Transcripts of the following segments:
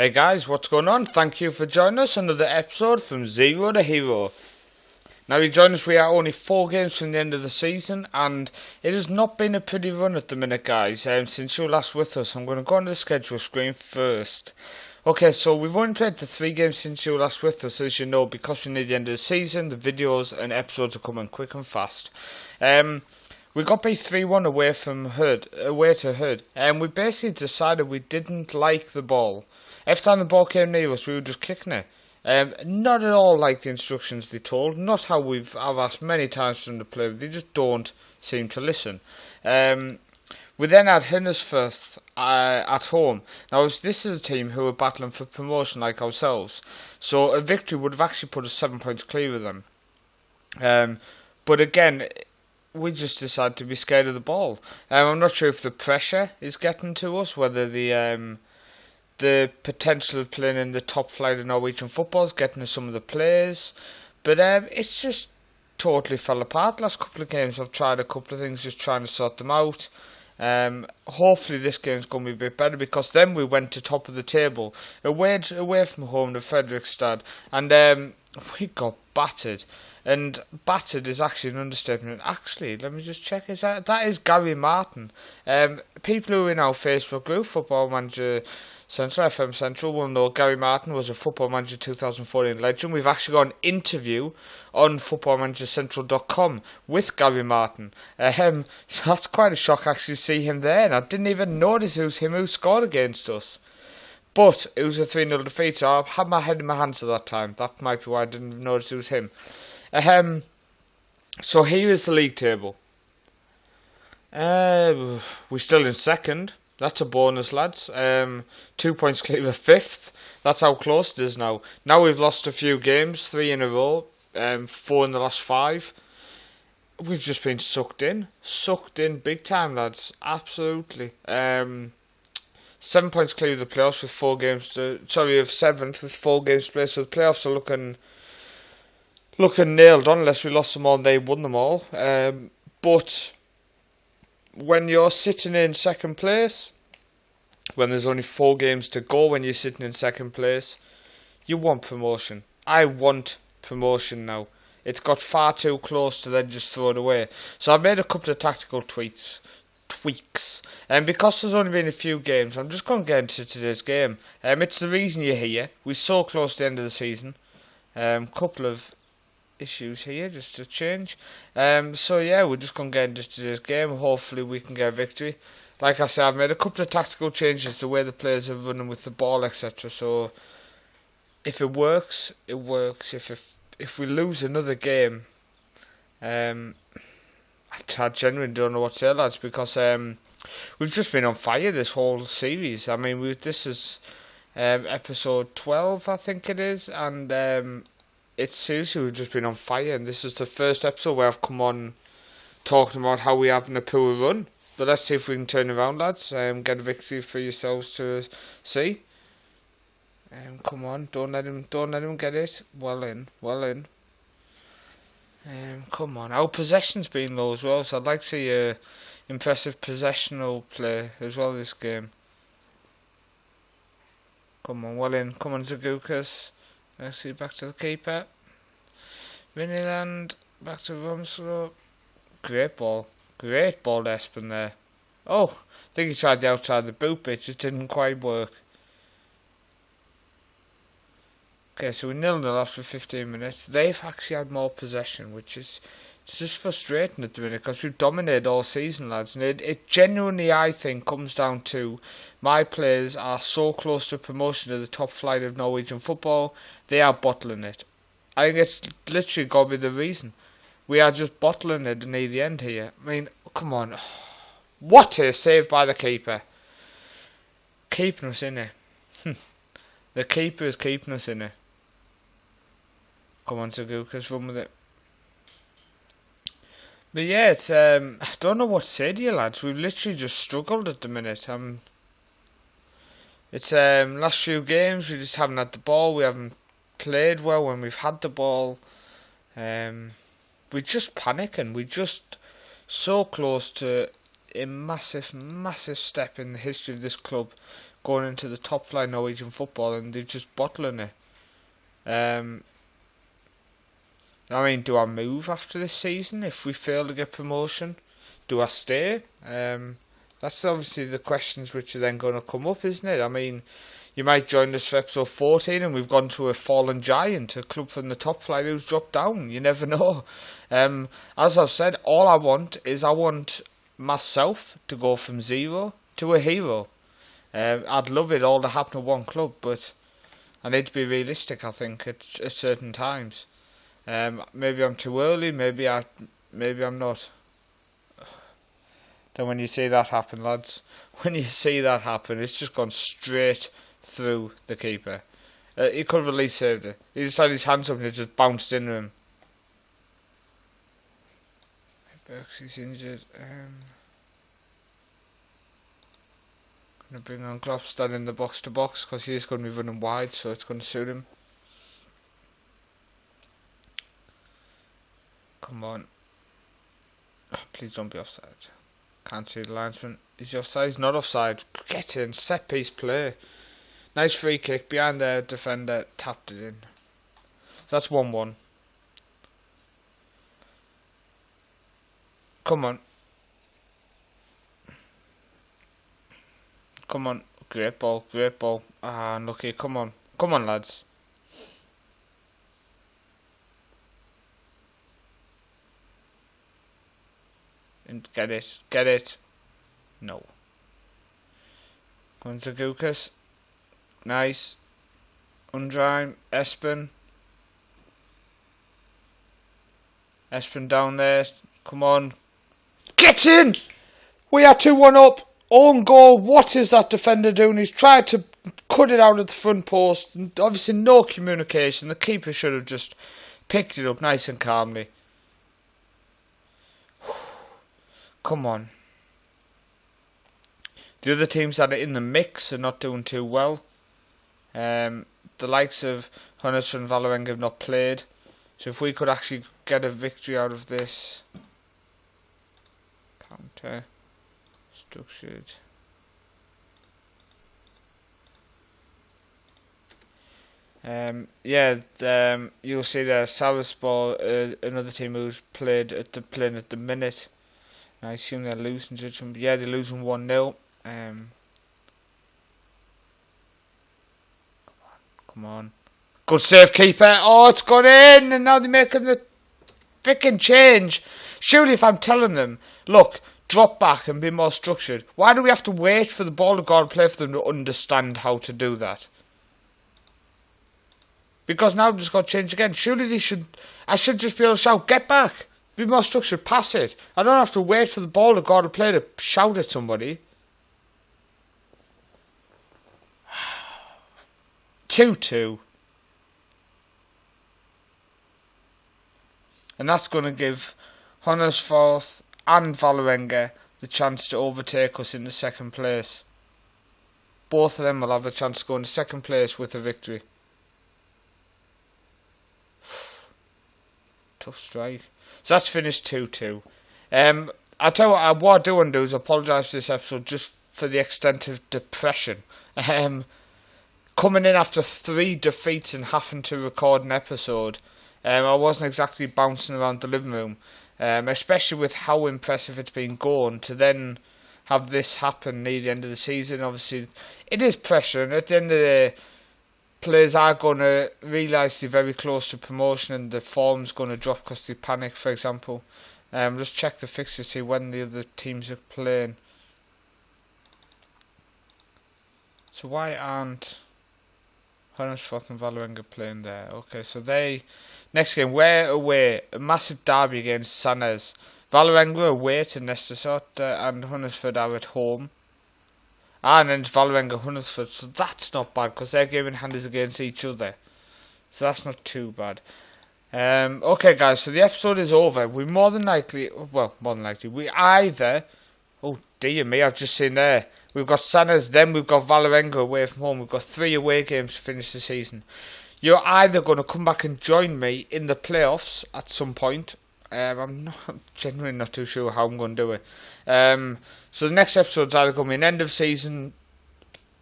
Hey guys, what's going on? Thank you for joining us. Another episode from Zero to Hero. Now you join us, we are only 4 games from the end of the season, and it has not been a pretty run at the minute, guys. Since you were last with us, I'm going to go on the schedule screen first. Okay, so we've only played the 3 games since you were last with us, as you know, because we're near the end of the season. The videos and episodes are coming quick and fast. We got beat 3-1 away to Hood, and we basically decided we didn't like the ball. Every time the ball came near us, we were just kicking it. Not at all like the instructions they told. Not how I've asked many times from the player. They just don't seem to listen. We then had Hindersfirth at home. Now, this is a team who are battling for promotion like ourselves. So a victory would have actually put us 7 points clear of them. But again, we just decided to be scared of the ball. I'm not sure if the pressure is getting to us, whether the potential of playing in the top flight of Norwegian football is getting to some of the players. But it's just totally fell apart. Last couple of games I've tried a couple of things, just trying to sort them out. Hopefully this game's going to be a bit better, because then we went to top of the table away from home to Fredrikstad, and we got battered. And battered is actually an understatement. Actually, let me just check. That is Gary Martin. People who are in our Facebook group, Football Manager Central, FM Central, will know Gary Martin was a Football Manager 2014 legend. We've actually got an interview on footballmanagercentral.com with Gary Martin. So that's quite a shock actually to see him there. And I didn't even notice it was him who scored against us. But it was a 3-0 defeat, so I had my head in my hands at that time. That might be why I didn't notice it was him. So here is the league table. We're still in second. That's a bonus, lads. 2 points clear of 5th. That's how close it is now. Now we've lost a few games, 3 in a row, 4 in the last 5. We've just been sucked in big time, lads. Absolutely. 7 points clear of the playoffs with 4 games of 7th with 4 games to play. So the playoffs are looking nailed on, unless we lost them all and they won them all. But when you're sitting in second place, when there's only 4 games to go, when you're sitting in second place, you want promotion. I want promotion now. It's got far too close to then just throw it away. So I've made a couple of tactical tweaks. And because there's only been a few games, I'm just going to get into today's game. It's the reason you're here. We're so close to the end of the season. Couple of issues here just to change. So yeah, we're just going to get into today's game. Hopefully we can get a victory. Like I said, I've made a couple of tactical changes, the way the players are running with the ball, etc. So if it works, it works. If we lose another game, I genuinely don't know what to say, lads, because we've just been on fire this whole series. I mean, this is episode 12, I think it is, and it's seriously, we've just been on fire, and this is the first episode where I've come on talking about how we're having a poor run. But let's see if we can turn around, lads. Get a victory for yourselves to see. Come on, don't let him get it. Well in. Come on, our possession's been low as well, so I'd like to see a impressive possessional play as well this game. Come on, well in. Come on, Zagukas. Actually, back to the keeper. Viniland, back to Rumslow. Great ball, Espen there. Oh, I think he tried the outside the boot bit, just didn't quite work. Okay, so we're 0-0 after 15 minutes. They've actually had more possession, which is just frustrating at the minute, because we've dominated all season, lads. And it genuinely, I think, comes down to my players are so close to promotion to the top flight of Norwegian football, they are bottling it. I think it's literally got to be the reason. We are just bottling it near the end here. I mean, come on. What a save by the keeper. Keeping us in it. The keeper is keeping us in it. Come on, Zagukas, run with it. But yeah, it's I don't know what to say to you, lads. We've literally just struggled at the minute. It's last few games we just haven't had the ball. We haven't played well when we've had the ball. We're just panicking. We're just so close to a massive step in the history of this club, going into the top flight Norwegian football, and they're just bottling it. I mean, do I move after this season if we fail to get promotion? Do I stay? That's obviously the questions which are then going to come up, isn't it? I mean, you might join us for episode 14 and we've gone to a fallen giant, a club from the top flight who's dropped down. You never know. As I've said, all I want is myself to go from zero to a hero. I'd love it all to happen at one club, but I need to be realistic, I think, at certain times. Maybe I'm too early, maybe I'm not. Then when you see that happen, lads, when you see that happen, it's just gone straight through the keeper. He could have at least saved it. He just had his hands up and it just bounced into him. Berkshey's injured. Going to bring on Glopstad in the box to box because he's going to be running wide, so it's going to suit him. Come on. Please don't be offside. Can't see the linesman. Is he offside? He's not offside. Get in. Set piece play. Nice free kick behind the defender. Tapped it in. So that's 1-1. Come on. Come on. Great ball. Great ball. Ah, unlucky. Come on. Come on, lads. And get it. Get it. No. Going to Gukas. Nice. Undrime. Espen. Espen down there. Come on. Get in! We are 2-1 up. Own goal. What is that defender doing? He's tried to cut it out at the front post. Obviously no communication. The keeper should have just picked it up nice and calmly. Come on. The other teams that are in the mix are not doing too well. The likes of Hunnes and Valoeng have not played. So if we could actually get a victory out of this. Counter. Structured. You'll see there Saraspor, another team who's playing at the minute. I assume they're losing judgment. Yeah, they're losing 1-0. Come on. Good save, keeper. Oh, it's gone in, and now they're making the freaking change. Surely if I'm telling them, look, drop back and be more structured, why do we have to wait for the ball to go and play for them to understand how to do that? Because now they've just got to change again. Surely I should just be able to shout, get back. Be more structured, pass it. I don't have to wait for the ball to go to play to shout at somebody. 2-2. And that's going to give Hunnesforth and Valoeng the chance to overtake us in the second place. Both of them will have a chance to go in second place with a victory. Tough strike. So that's finished 2-2. I tell you what I do want to do is apologise for this episode just for the extent of depression. Coming in after 3 defeats and having to record an episode, I wasn't exactly bouncing around the living room, especially with how impressive it's been going to then have this happen near the end of the season. Obviously, it is pressure, and at the end of the day, players are going to realise they're very close to promotion and the form's going to drop because they panic, for example. Just check the fixture to see when the other teams are playing. So why aren't Hunnesforth and Valoeng playing there? Okay, so next game, we're away. A massive derby against Sandnes. Valoeng are away to Nestersot and Hunnesford are at home. And then it's Valoeng and Hunnesford, so that's not bad because their game in hand is against each other. So that's not too bad. Okay guys, so the episode is over. We more than likely, we either, oh dear me, I've just seen there, we've got Sandnes, then we've got Valoeng away from home. We've got 3 away games to finish the season. You're either going to come back and join me in the playoffs at some point. I'm genuinely not too sure how I'm going to do it. So the next episode's either going to be an end of season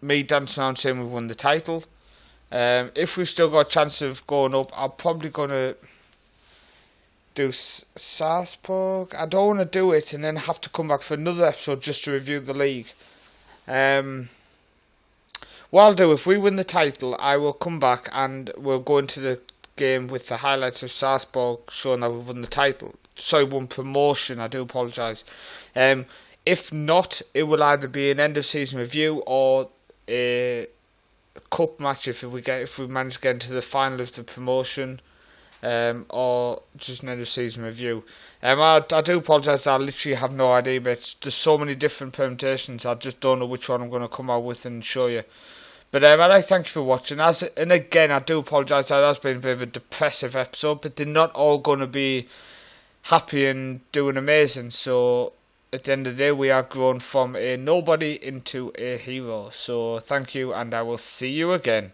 me dancing around saying we've won the title. If we've still got a chance of going up, I'm probably going to do Salzburg. I don't want to do it and then have to come back for another episode just to review the league. What I'll do, if we win the title, I will come back and we'll go into the game with the highlights of Salzburg showing that we've won the title. Sorry, won promotion, I do apologise. If not, it will either be an end of season review or a cup match if we manage to get into the final of the promotion, or just an end of season review. I do apologise, I literally have no idea, but there's so many different permutations, I just don't know which one I'm going to come out with and show you. But I'd like to thank you for watching. And again, I do apologise, that has been a bit of a depressive episode, but they're not all going to be happy and doing amazing. So at the end of the day, we are grown from a nobody into a hero. So thank you, and I will see you again.